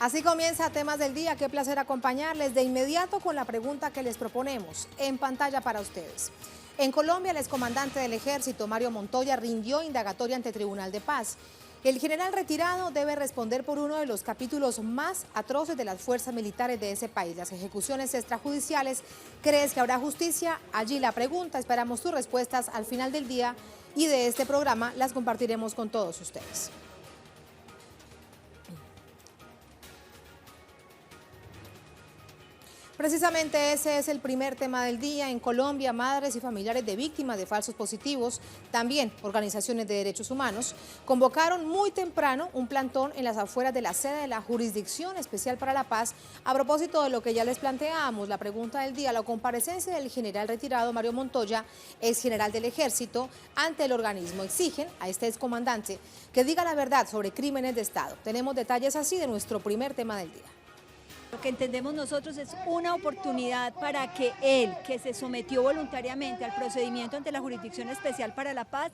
Así comienza Temas del Día. Qué placer acompañarles de inmediato con la pregunta que les proponemos en pantalla para ustedes. En Colombia, el excomandante del Ejército, Mario Montoya, rindió indagatoria ante Tribunal de Paz. El general retirado debe responder por uno de los capítulos más atroces de las fuerzas militares de ese país, las ejecuciones extrajudiciales. ¿Crees que habrá justicia? Allí la pregunta. Esperamos tus respuestas al final del día y de este programa las compartiremos con todos ustedes. Precisamente ese es el primer tema del día. En Colombia, madres y familiares de víctimas de falsos positivos, también organizaciones de derechos humanos, convocaron muy temprano un plantón en las afueras de la sede de la Jurisdicción Especial para la Paz a propósito de lo que ya les planteamos, la pregunta del día, la comparecencia del general retirado Mario Montoya, ex general del Ejército, ante el organismo. Exigen a este excomandante que diga la verdad sobre crímenes de Estado. Tenemos detalles así de nuestro primer tema del día. Lo que entendemos nosotros es una oportunidad para que él, que se sometió voluntariamente al procedimiento ante la Jurisdicción Especial para la Paz,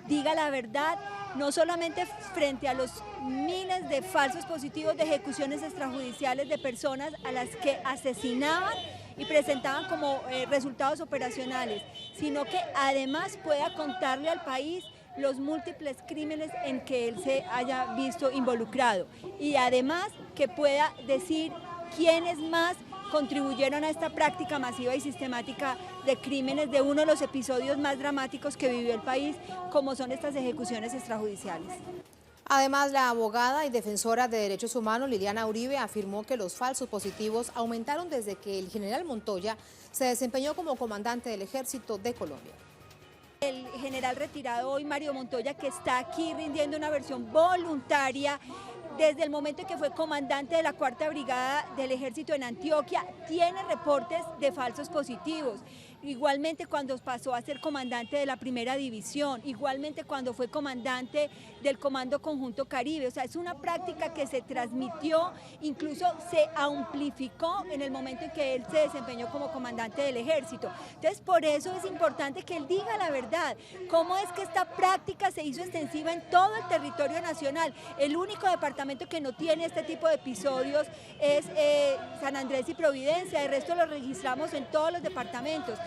diga la verdad, no solamente frente a los miles de falsos positivos de ejecuciones extrajudiciales de personas a las que asesinaban y presentaban como resultados operacionales, sino que además pueda contarle al país los múltiples crímenes en que él se haya visto involucrado y además que pueda decir quiénes más contribuyeron a esta práctica masiva y sistemática de crímenes de uno de los episodios más dramáticos que vivió el país, como son estas ejecuciones extrajudiciales. Además, la abogada y defensora de derechos humanos Liliana Uribe afirmó que los falsos positivos aumentaron desde que el general Montoya se desempeñó como comandante del Ejército de Colombia. El general retirado hoy, Mario Montoya, que está aquí rindiendo una versión voluntaria, desde el momento en que fue comandante de la 4ª Brigada del Ejército en Antioquia, tiene reportes de falsos positivos. Igualmente cuando pasó a ser comandante de la 1ª División, igualmente cuando fue comandante del Comando Conjunto Caribe. O sea, es una práctica que se transmitió, incluso se amplificó en el momento en que él se desempeñó como comandante del Ejército. Entonces, por eso es importante que él diga la verdad. ¿Cómo es que esta práctica se hizo extensiva en todo el territorio nacional? El único departamento que no tiene este tipo de episodios es San Andrés y Providencia. El resto lo registramos en todos los departamentos.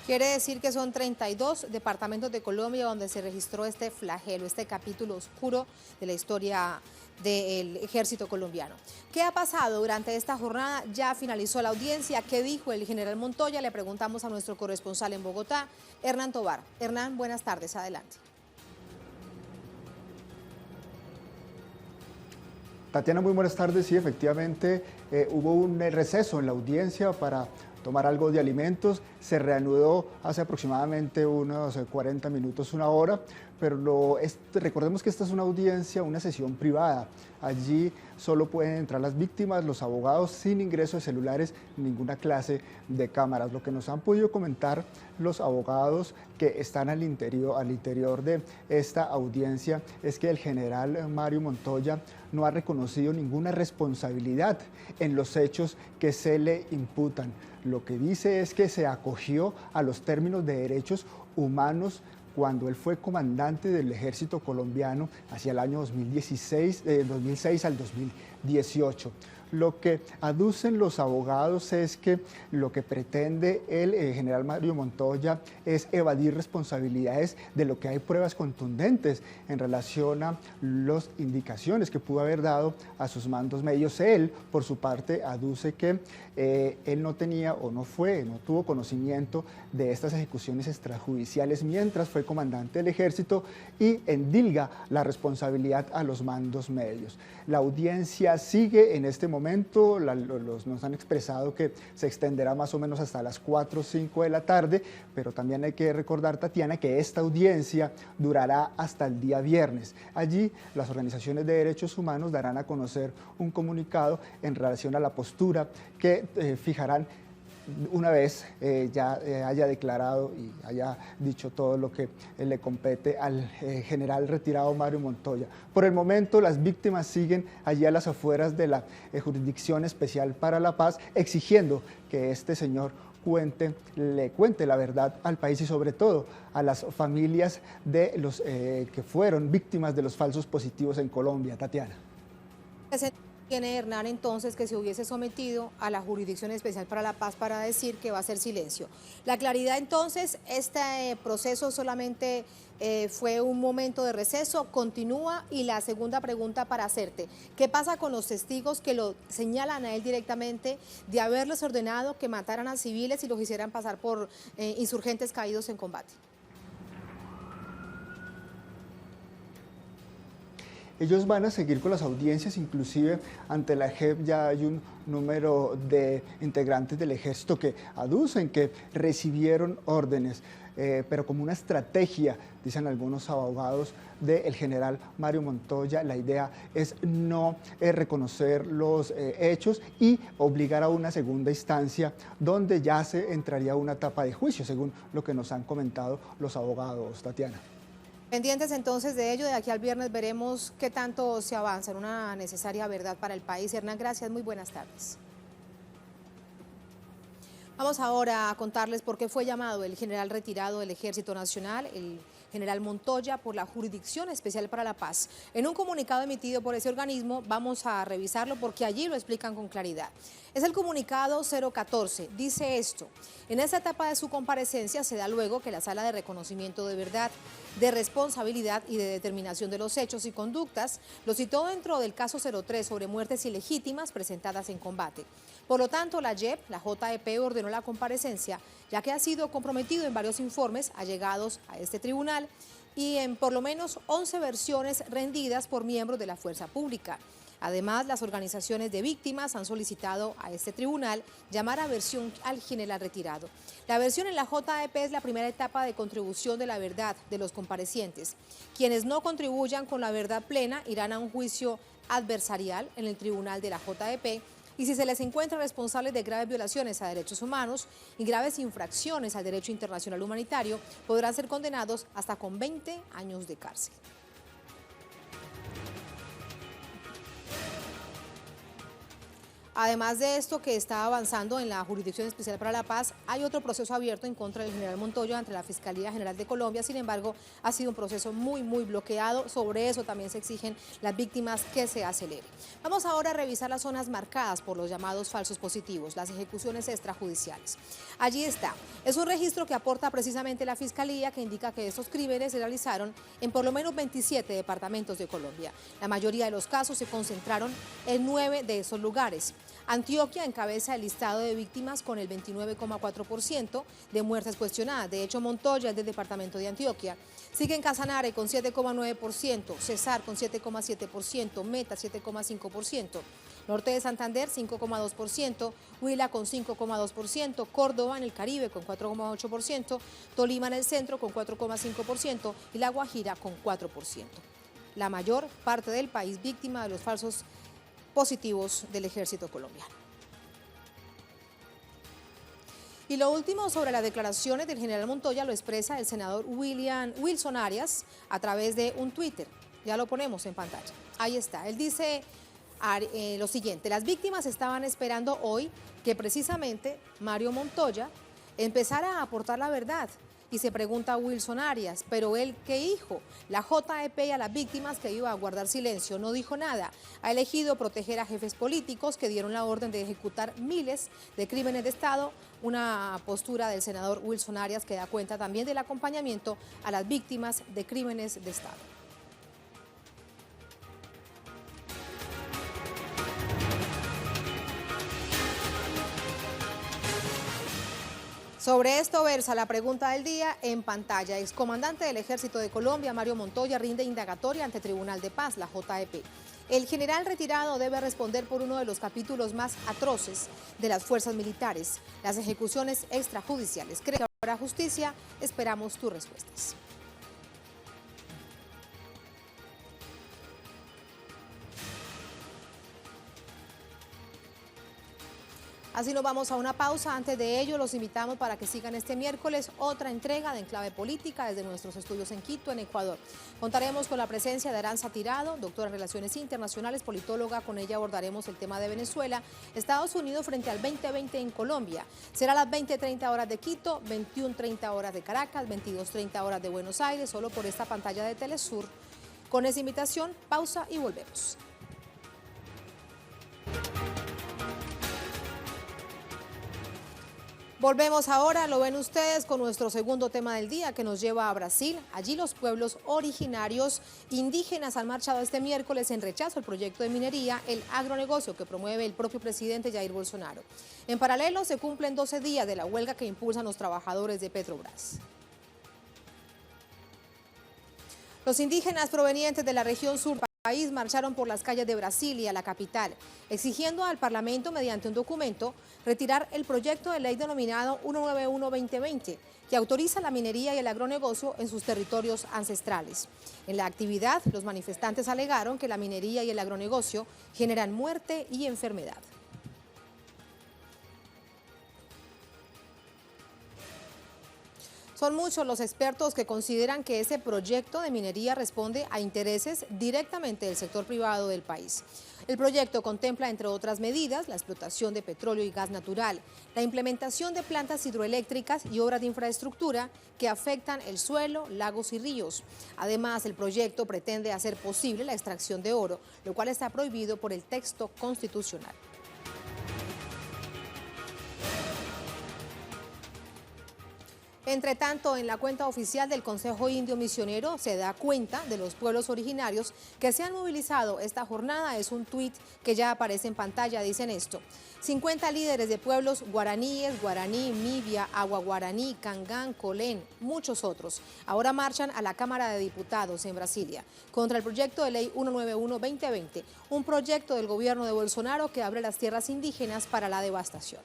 Quiere decir que son 32 departamentos de Colombia donde se registró este flagelo, este capítulo oscuro de la historia del Ejército colombiano. ¿Qué ha pasado durante esta jornada? Ya finalizó la audiencia. ¿Qué dijo el general Montoya? Le preguntamos a nuestro corresponsal en Bogotá, Hernán Tovar. Hernán, buenas tardes, adelante. Tatiana, muy buenas tardes. Sí, efectivamente hubo un receso en la audiencia para tomar algo de alimentos. Se reanudó hace aproximadamente unos 40 minutos, una hora, pero recordemos que esta es una audiencia, una sesión privada. Allí solo pueden entrar las víctimas, los abogados, sin ingreso de celulares, ninguna clase de cámaras. Lo que nos han podido comentar los abogados que están al interior de esta audiencia es que el general Mario Montoya no ha reconocido ninguna responsabilidad en los hechos que se le imputan. Lo que dice es que se acogió a los términos de derechos humanos cuando él fue comandante del Ejército colombiano hacia el año 2006 al 2018. Lo que aducen los abogados es que lo que pretende el general Mario Montoya es evadir responsabilidades de lo que hay pruebas contundentes en relación a las indicaciones que pudo haber dado a sus mandos medios. Él, por su parte, aduce que él no tenía o no tuvo conocimiento de estas ejecuciones extrajudiciales mientras fue comandante del Ejército y endilga la responsabilidad a los mandos medios. La audiencia sigue en este momento, nos han expresado que se extenderá más o menos hasta las 4 o 5 de la tarde, pero también hay que recordar, Tatiana, que esta audiencia durará hasta el día viernes. Allí las organizaciones de derechos humanos darán a conocer un comunicado en relación a la postura que fijarán una vez haya declarado y haya dicho todo lo que le compete al general retirado Mario Montoya. Por el momento, las víctimas siguen allí a las afueras de la Jurisdicción Especial para la Paz, exigiendo que este señor le cuente la verdad al país y sobre todo a las familias de los que fueron víctimas de los falsos positivos en Colombia. Tatiana. Tiene Hernán entonces que se hubiese sometido a la Jurisdicción Especial para la Paz para decir que va a hacer silencio. La claridad entonces, este proceso solamente fue un momento de receso, continúa. Y la segunda pregunta para hacerte, ¿qué pasa con los testigos que lo señalan a él directamente de haberles ordenado que mataran a civiles y los hicieran pasar por insurgentes caídos en combate? Ellos van a seguir con las audiencias, inclusive ante la JEP ya hay un número de integrantes del ejército que aducen que recibieron órdenes, pero como una estrategia, dicen algunos abogados, del general Mario Montoya. La idea es no reconocer los hechos y obligar a una segunda instancia donde ya se entraría a una etapa de juicio, según lo que nos han comentado los abogados, Tatiana. Pendientes entonces de ello, de aquí al viernes veremos qué tanto se avanza en una necesaria verdad para el país. Hernán, gracias, muy buenas tardes. Vamos ahora a contarles por qué fue llamado el general retirado del Ejército Nacional, el general Montoya, por la Jurisdicción Especial para la Paz. En un comunicado emitido por ese organismo, vamos a revisarlo porque allí lo explican con claridad. Es el comunicado 014, dice esto: en esta etapa de su comparecencia se da luego que la Sala de Reconocimiento de Verdad, de Responsabilidad y de Determinación de los Hechos y Conductas lo citó dentro del caso 03 sobre muertes ilegítimas presentadas en combate. Por lo tanto, la JEP, la JEP, ordenó la comparecencia, ya que ha sido comprometido en varios informes allegados a este tribunal y en por lo menos 11 versiones rendidas por miembros de la fuerza pública. Además, las organizaciones de víctimas han solicitado a este tribunal llamar a versión al general retirado. La versión en la JEP es la primera etapa de contribución de la verdad de los comparecientes. Quienes no contribuyan con la verdad plena irán a un juicio adversarial en el tribunal de la JEP, y si se les encuentra responsables de graves violaciones a derechos humanos y graves infracciones al derecho internacional humanitario, podrán ser condenados hasta con 20 años de cárcel. Además de esto que está avanzando en la Jurisdicción Especial para la Paz, hay otro proceso abierto en contra del general Montoya ante la Fiscalía General de Colombia. Sin embargo, ha sido un proceso muy bloqueado. Sobre eso también se exigen las víctimas que se acelere. Vamos ahora a revisar las zonas marcadas por los llamados falsos positivos, las ejecuciones extrajudiciales. Allí está. Es un registro que aporta precisamente la Fiscalía, que indica que estos crímenes se realizaron en por lo menos 27 departamentos de Colombia. La mayoría de los casos se concentraron en 9 de esos lugares. Antioquia encabeza el listado de víctimas con el 29,4% de muertes cuestionadas. De hecho, Montoya es del departamento de Antioquia. Sigue en Casanare con 7,9%, Cesar con 7,7%, Meta 7,5%. Norte de Santander 5,2%, Huila con 5,2%, Córdoba en el Caribe con 4,8%, Tolima en el centro con 4,5% y La Guajira con 4%. La mayor parte del país víctima de los falsos positivos del ejército colombiano. Y lo último sobre las declaraciones del general Montoya lo expresa el senador Wilson Arias a través de un Twitter. Ya lo ponemos en pantalla. Ahí está. Él dice lo siguiente: las víctimas estaban esperando hoy que precisamente Mario Montoya empezara a aportar la verdad. Y se pregunta Wilson Arias, ¿pero él qué dijo? La JEP y a las víctimas que iba a guardar silencio, no dijo nada. Ha elegido proteger a jefes políticos que dieron la orden de ejecutar miles de crímenes de Estado. Una postura del senador Wilson Arias que da cuenta también del acompañamiento a las víctimas de crímenes de Estado. Sobre esto versa la pregunta del día en pantalla. Excomandante del Ejército de Colombia, Mario Montoya, rinde indagatoria ante Tribunal de Paz, la JEP. El general retirado debe responder por uno de los capítulos más atroces de las fuerzas militares, las ejecuciones extrajudiciales. ¿Cree que habrá justicia? Esperamos tus respuestas. Así nos vamos a una pausa. Antes de ello, los invitamos para que sigan este miércoles otra entrega de Enclave Política desde nuestros estudios en Quito, en Ecuador. Contaremos con la presencia de Aranza Tirado, doctora en Relaciones Internacionales, politóloga. Con ella abordaremos el tema de Venezuela, Estados Unidos frente al 2020 en Colombia. Será a las 20:30 horas de Quito, 21:30 horas de Caracas, 22:30 horas de Buenos Aires, solo por esta pantalla de Telesur. Con esa invitación, pausa y volvemos. Volvemos ahora, lo ven ustedes, con nuestro segundo tema del día que nos lleva a Brasil. Allí los pueblos originarios indígenas han marchado este miércoles en rechazo al proyecto de minería, el agronegocio que promueve el propio presidente Jair Bolsonaro. En paralelo, se cumplen 12 días de la huelga que impulsan los trabajadores de Petrobras. Los indígenas provenientes de la región sur del país marcharon por las calles de Brasilia, la capital, exigiendo al Parlamento, mediante un documento, retirar el proyecto de ley denominado 191-2020, que autoriza la minería y el agronegocio en sus territorios ancestrales. En la actividad, los manifestantes alegaron que la minería y el agronegocio generan muerte y enfermedad. Son muchos los expertos que consideran que ese proyecto de minería responde a intereses directamente del sector privado del país. El proyecto contempla, entre otras medidas, la explotación de petróleo y gas natural, la implementación de plantas hidroeléctricas y obras de infraestructura que afectan el suelo, lagos y ríos. Además, el proyecto pretende hacer posible la extracción de oro, lo cual está prohibido por el texto constitucional. Entre tanto, en la cuenta oficial del Consejo Indio Misionero se da cuenta de los pueblos originarios que se han movilizado esta jornada. Es un tuit que ya aparece en pantalla, dicen esto: 50 líderes de pueblos guaraníes, guaraní, mibia, aguaguaraní, cangán, colén, muchos otros, ahora marchan a la Cámara de Diputados en Brasilia contra el proyecto de ley 191-2020, un proyecto del gobierno de Bolsonaro que abre las tierras indígenas para la devastación.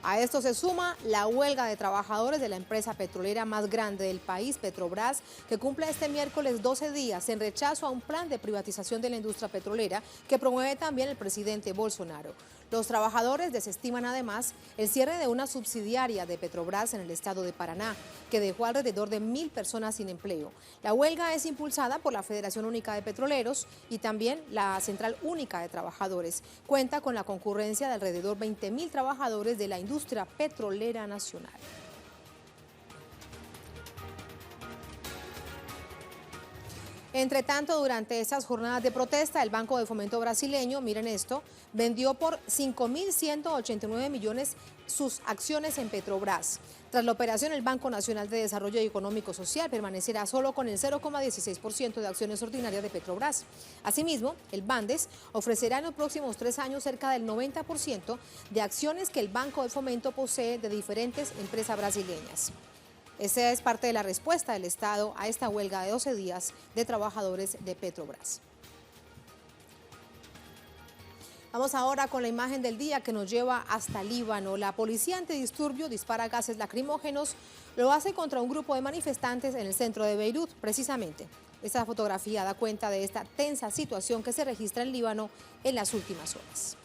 A esto se suma la huelga de trabajadores de la empresa petrolera más grande del país, Petrobras, que cumple este miércoles 12 días en rechazo a un plan de privatización de la industria petrolera que promueve también el presidente Bolsonaro. Los trabajadores desestiman además el cierre de una subsidiaria de Petrobras en el estado de Paraná, que dejó alrededor de 1.000 personas sin empleo. La huelga es impulsada por la Federación Única de Petroleros y también la Central Única de Trabajadores. Cuenta con la concurrencia de alrededor 20.000 trabajadores de la industria petrolera nacional. Entre tanto, durante esas jornadas de protesta, el Banco de Fomento brasileño, miren esto, vendió por 5.189 millones sus acciones en Petrobras. Tras la operación, el Banco Nacional de Desarrollo Económico Social permanecerá solo con el 0,16% de acciones ordinarias de Petrobras. Asimismo, el Bandes ofrecerá en los próximos 3 años cerca del 90% de acciones que el Banco de Fomento posee de diferentes empresas brasileñas. Esa es parte de la respuesta del Estado a esta huelga de 12 días de trabajadores de Petrobras. Vamos ahora con la imagen del día que nos lleva hasta Líbano. La policía antidisturbio dispara gases lacrimógenos, lo hace contra un grupo de manifestantes en el centro de Beirut, precisamente. Esta fotografía da cuenta de esta tensa situación que se registra en Líbano en las últimas horas.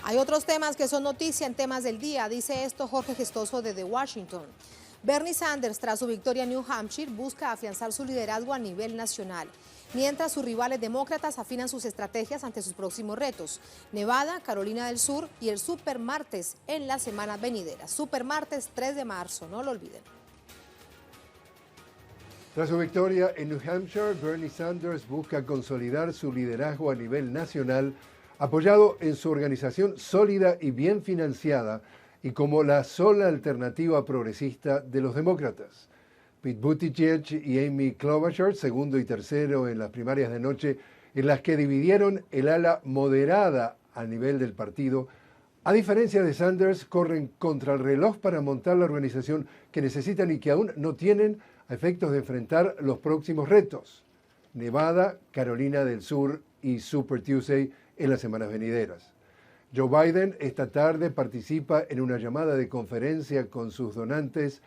Hay otros temas que son noticia en temas del día, dice esto Jorge Gestoso de The Washington. Bernie Sanders, tras su victoria en New Hampshire, busca afianzar su liderazgo a nivel nacional, mientras sus rivales demócratas afinan sus estrategias ante sus próximos retos: Nevada, Carolina del Sur y el Supermartes en las semanas venideras. Supermartes 3 de marzo, no lo olviden. Tras su victoria en New Hampshire, Bernie Sanders busca consolidar su liderazgo a nivel nacional, apoyado en su organización sólida y bien financiada y como la sola alternativa progresista de los demócratas. Pete Buttigieg y Amy Klobuchar, segundo y tercero en las primarias de anoche, en las que dividieron el ala moderada a nivel del partido, a diferencia de Sanders, corren contra el reloj para montar la organización que necesitan y que aún no tienen a efectos de enfrentar los próximos retos: Nevada, Carolina del Sur y Super Tuesday en las semanas venideras. Joe Biden esta tarde participa en una llamada de conferencia con sus donantes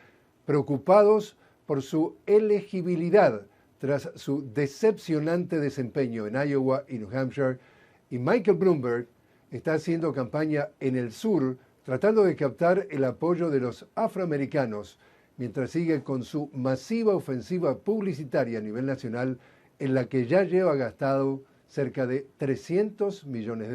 preocupados por su elegibilidad tras su decepcionante desempeño en Iowa y New Hampshire, y Michael Bloomberg está haciendo campaña en el sur tratando de captar el apoyo de los afroamericanos mientras sigue con su masiva ofensiva publicitaria a nivel nacional en la que ya lleva gastado cerca de $300 millones.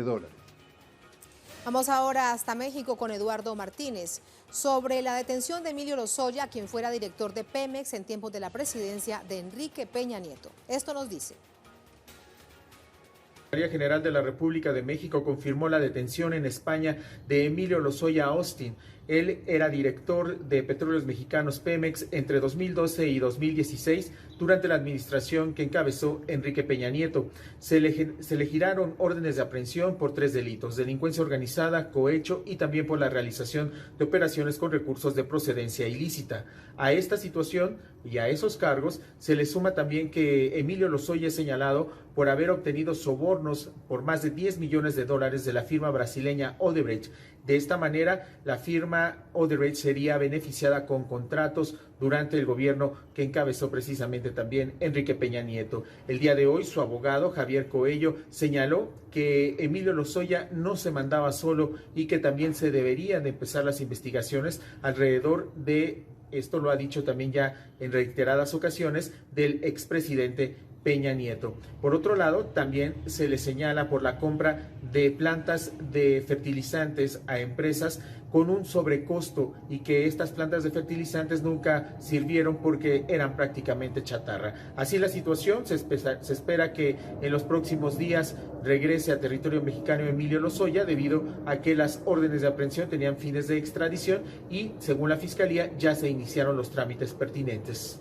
Vamos ahora hasta México con Eduardo Martínez sobre la detención de Emilio Lozoya, quien fuera director de Pemex en tiempos de la presidencia de Enrique Peña Nieto. Esto nos dice. La Fiscalía General de la República de México confirmó la detención en España de Emilio Lozoya Austin. Él era director de Petróleos Mexicanos Pemex entre 2012 y 2016 durante la administración que encabezó Enrique Peña Nieto. Se le giraron órdenes de aprehensión por 3 delitos: delincuencia organizada, cohecho y también por la realización de operaciones con recursos de procedencia ilícita. A esta situación y a esos cargos se le suma también que Emilio Lozoya es señalado por haber obtenido sobornos por más de $10 millones de la firma brasileña Odebrecht. De esta manera, la firma Odebrecht sería beneficiada con contratos durante el gobierno que encabezó precisamente también Enrique Peña Nieto. El día de hoy, su abogado, Javier Coello, señaló que Emilio Lozoya no se mandaba solo y que también se deberían de empezar las investigaciones alrededor de, esto lo ha dicho también ya en reiteradas ocasiones, del expresidente Peña Nieto. Por otro lado, también se le señala por la compra de plantas de fertilizantes a empresas con un sobrecosto y que estas plantas de fertilizantes nunca sirvieron porque eran prácticamente chatarra. Así la situación, se espera que en los próximos días regrese a territorio mexicano Emilio Lozoya debido a que las órdenes de aprehensión tenían fines de extradición y, según la Fiscalía, ya se iniciaron los trámites pertinentes.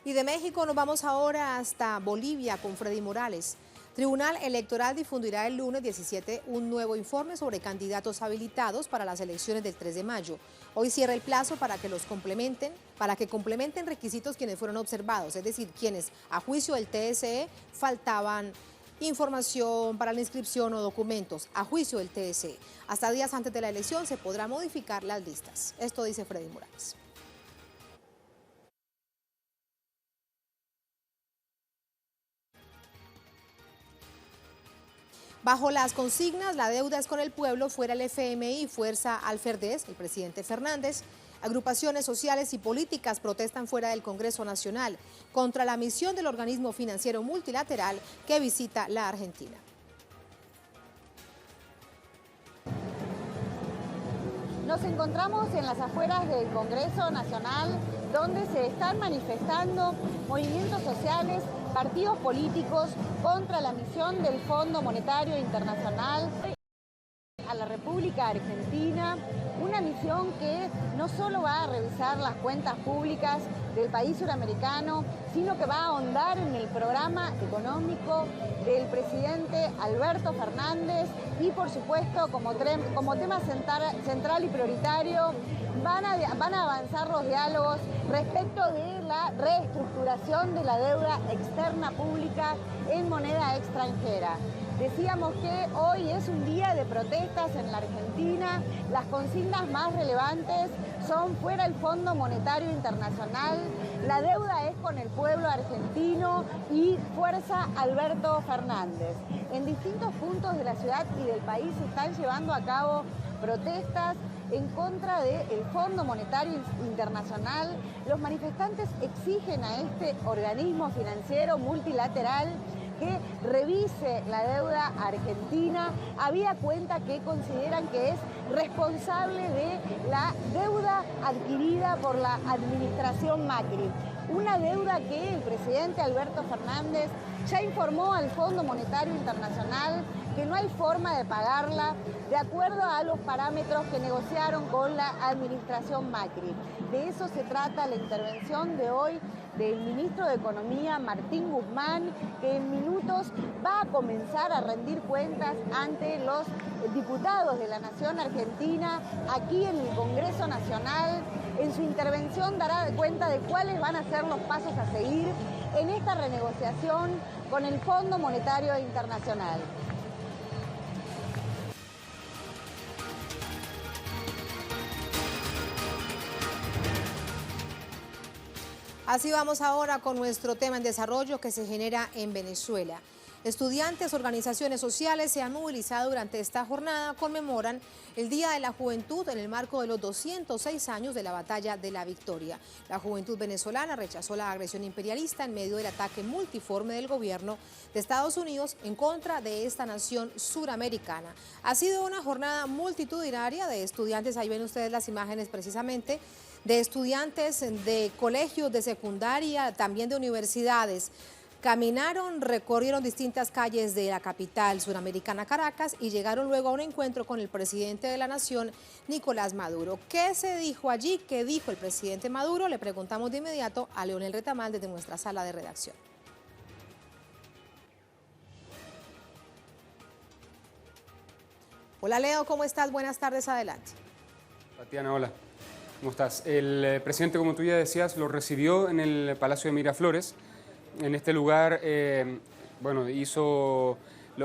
Y de México nos vamos ahora hasta Bolivia con Freddy Morales. Tribunal Electoral difundirá el lunes 17 un nuevo informe sobre candidatos habilitados para las elecciones del 3 de mayo. Hoy cierra el plazo para que complementen requisitos quienes fueron observados, es decir, quienes a juicio del TSE faltaban información para la inscripción o documentos. A juicio del TSE, hasta días antes de la elección se podrá modificar las listas. Esto dice Freddy Morales. Bajo las consignas, la deuda es con el pueblo, fuera el FMI y fuerza al Ferdez, el presidente Fernández, agrupaciones sociales y políticas protestan fuera del Congreso Nacional contra la misión del organismo financiero multilateral que visita la Argentina. Nos encontramos en las afueras del Congreso Nacional, donde se están manifestando movimientos sociales, partidos políticos contra la misión del Fondo Monetario Internacional a la República Argentina, una misión que no solo va a revisar las cuentas públicas del país suramericano, sino que va a ahondar en el programa económico del presidente Alberto Fernández y, por supuesto, como tema central y prioritario, van a avanzar los diálogos respecto de la reestructuración de la deuda externa pública en moneda extranjera. Decíamos que hoy es un día de protestas en la Argentina. Las consignas más relevantes son fuera el Fondo Monetario Internacional, la deuda es con el pueblo argentino y fuerza Alberto Fernández. En distintos puntos de la ciudad y del país se están llevando a cabo protestas en contra del Fondo Monetario Internacional. Los manifestantes exigen a este organismo financiero multilateral que revise la deuda argentina, habida cuenta que consideran que es responsable de la deuda adquirida por la administración Macri. Una deuda que el presidente Alberto Fernández ya informó al Fondo Monetario Internacional que no hay forma de pagarla de acuerdo a los parámetros que negociaron con la administración Macri. De eso se trata la intervención de hoy del ministro de Economía, Martín Guzmán, que en minutos va a comenzar a rendir cuentas ante los diputados de la Nación Argentina aquí en el Congreso Nacional. En su intervención dará cuenta de cuáles van a ser los pasos a seguir en esta renegociación con el Fondo Monetario Internacional. Así vamos ahora con nuestro tema en desarrollo que se genera en Venezuela. Estudiantes, organizaciones sociales se han movilizado durante esta jornada, conmemoran el Día de la Juventud en el marco de los 206 años de la Batalla de la Victoria. La juventud venezolana rechazó la agresión imperialista en medio del ataque multiforme del gobierno de Estados Unidos en contra de esta nación suramericana. Ha sido una jornada multitudinaria de estudiantes, ahí ven ustedes las imágenes precisamente, de estudiantes de colegios de secundaria, también de universidades. Caminaron, recorrieron distintas calles de la capital suramericana, Caracas, y llegaron luego a un encuentro con el presidente de la nación, Nicolás Maduro. ¿Qué se dijo allí? ¿Qué dijo el presidente Maduro? Le preguntamos de inmediato a Leonel Retamal desde nuestra sala de redacción. Hola Leo, ¿cómo estás? Buenas tardes, adelante. Tatiana, hola. ¿Cómo estás? El presidente, como tú ya decías, lo recibió en el Palacio de Miraflores. En este lugar,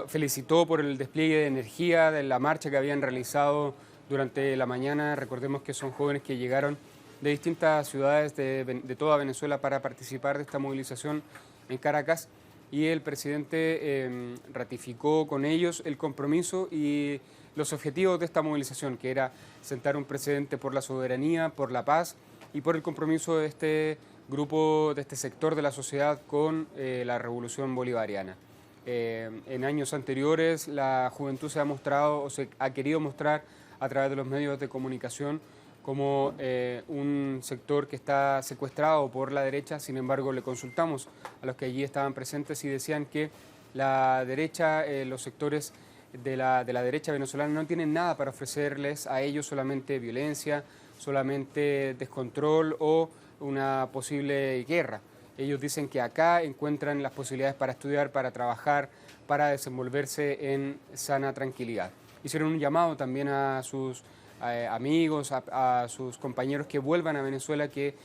felicitó por el despliegue de energía de la marcha que habían realizado durante la mañana. Recordemos que son jóvenes que llegaron de distintas ciudades de toda Venezuela para participar de esta movilización en Caracas. Y el presidente ratificó con ellos el compromiso y los objetivos de esta movilización, que era sentar un precedente por la soberanía, por la paz y por el compromiso de este grupo, de este sector de la sociedad con la revolución bolivariana. En años anteriores la juventud se ha mostrado o se ha querido mostrar a través de los medios de comunicación como un sector que está secuestrado por la derecha. Sin embargo, le consultamos a los que allí estaban presentes y decían que la derecha, los sectores de la derecha venezolana no tienen nada para ofrecerles a ellos, solamente violencia, solamente descontrol o una posible guerra. Ellos dicen que acá encuentran las posibilidades para estudiar, para trabajar, para desenvolverse en sana tranquilidad. Hicieron un llamado también a sus amigos, a sus compañeros que vuelvan a Venezuela, que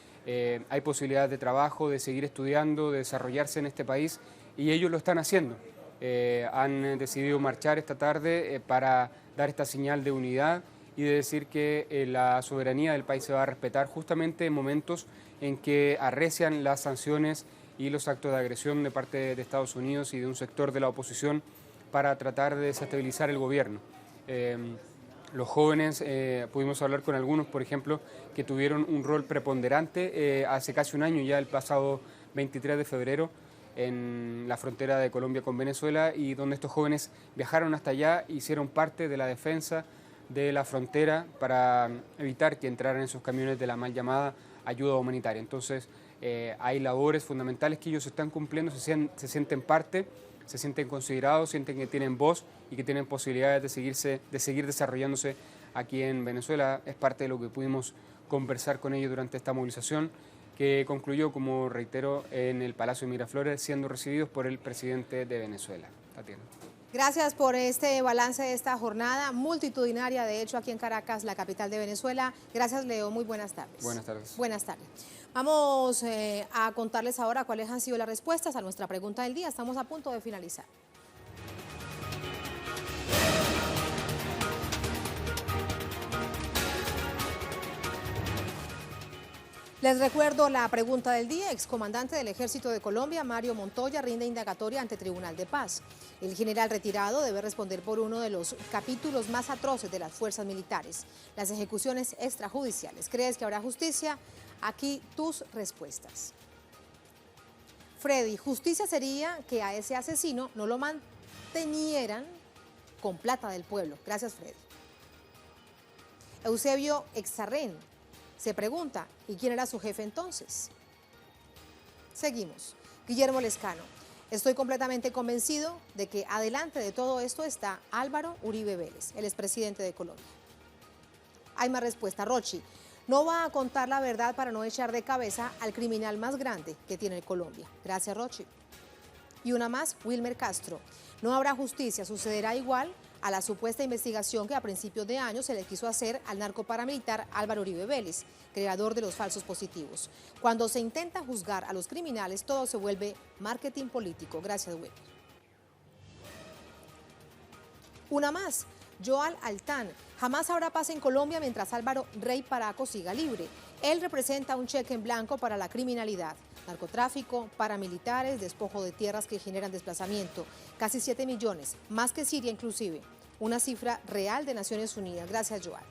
hay posibilidades de trabajo, de seguir estudiando, de desarrollarse en este país, y ellos lo están haciendo. Han decidido marchar esta tarde para dar esta señal de unidad y de decir que la soberanía del país se va a respetar justamente en momentos en que arrecian las sanciones y los actos de agresión de parte de Estados Unidos y de un sector de la oposición para tratar de desestabilizar el gobierno. Los jóvenes, pudimos hablar con algunos, por ejemplo, que tuvieron un rol preponderante hace casi un año, ya el pasado 23 de febrero, en la frontera de Colombia con Venezuela, y donde estos jóvenes viajaron hasta allá, hicieron parte de la defensa de la frontera para evitar que entraran esos camiones de la mal llamada ayuda humanitaria. Entonces hay labores fundamentales que ellos están cumpliendo, se sienten parte, se sienten considerados, sienten que tienen voz y que tienen posibilidades de seguir desarrollándose aquí en Venezuela. Es parte de lo que pudimos conversar con ellos durante esta movilización, que concluyó, como reitero, en el Palacio de Miraflores, siendo recibidos por el presidente de Venezuela. Tatiana. Gracias por este balance de esta jornada multitudinaria, de hecho, aquí en Caracas, la capital de Venezuela. Gracias, Leo. Muy buenas tardes. Buenas tardes. Buenas tardes. Vamos a contarles ahora cuáles han sido las respuestas a nuestra pregunta del día. Estamos a punto de finalizar. Les recuerdo la pregunta del día. Excomandante del Ejército de Colombia, Mario Montoya, rinde indagatoria ante Tribunal de Paz. El general retirado debe responder por uno de los capítulos más atroces de las fuerzas militares, las ejecuciones extrajudiciales. ¿Crees que habrá justicia? Aquí tus respuestas. Freddy, justicia sería que a ese asesino no lo mantenieran con plata del pueblo. Gracias, Freddy. Eusebio Exarren se pregunta, ¿y quién era su jefe entonces? Seguimos. Guillermo Lescano, estoy completamente convencido de que adelante de todo esto está Álvaro Uribe Vélez, el expresidente de Colombia. Hay más respuesta. Rochi, no va a contar la verdad para no echar de cabeza al criminal más grande que tiene Colombia. Gracias, Rochi. Y una más, Wilmer Castro. No habrá justicia, sucederá igual a la supuesta investigación que a principios de año se le quiso hacer al narcoparamilitar Álvaro Uribe Vélez, creador de los falsos positivos. Cuando se intenta juzgar a los criminales, todo se vuelve marketing político. Gracias, Wilmer. Una más, Joal Altán. Jamás habrá paz en Colombia mientras Álvaro Rey Paraco siga libre. Él representa un cheque en blanco para la criminalidad. Narcotráfico, paramilitares, despojo de tierras que generan desplazamiento. Casi 7 millones, más que Siria inclusive. Una cifra real de Naciones Unidas. Gracias, Joat.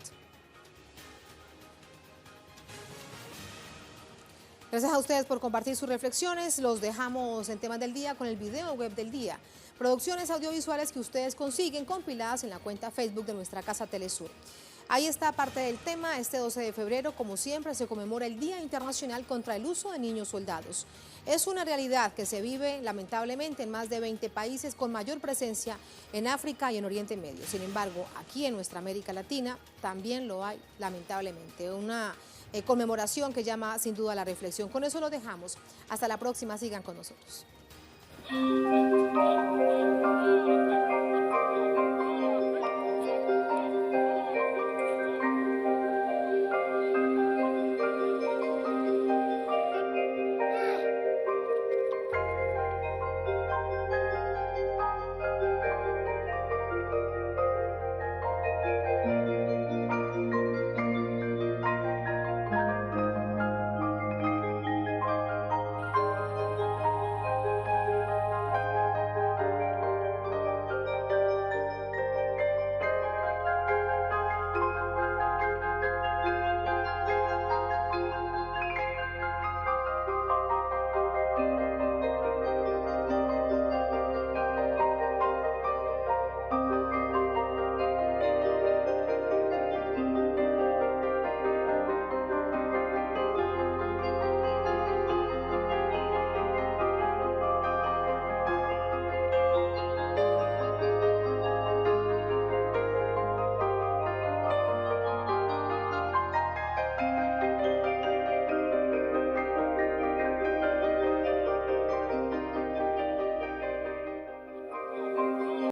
Gracias a ustedes por compartir sus reflexiones. Los dejamos en Temas del Día con el video web del día. Producciones audiovisuales que ustedes consiguen compiladas en la cuenta Facebook de nuestra casa Telesur. Ahí está parte del tema. Este 12 de febrero, como siempre, se conmemora el Día Internacional contra el Uso de Niños Soldados. Es una realidad que se vive, lamentablemente, en más de 20 países con mayor presencia en África y en Oriente Medio. Sin embargo, aquí en nuestra América Latina también lo hay, lamentablemente. Una conmemoración que llama sin duda a la reflexión. Con eso lo dejamos. Hasta la próxima. Sigan con nosotros.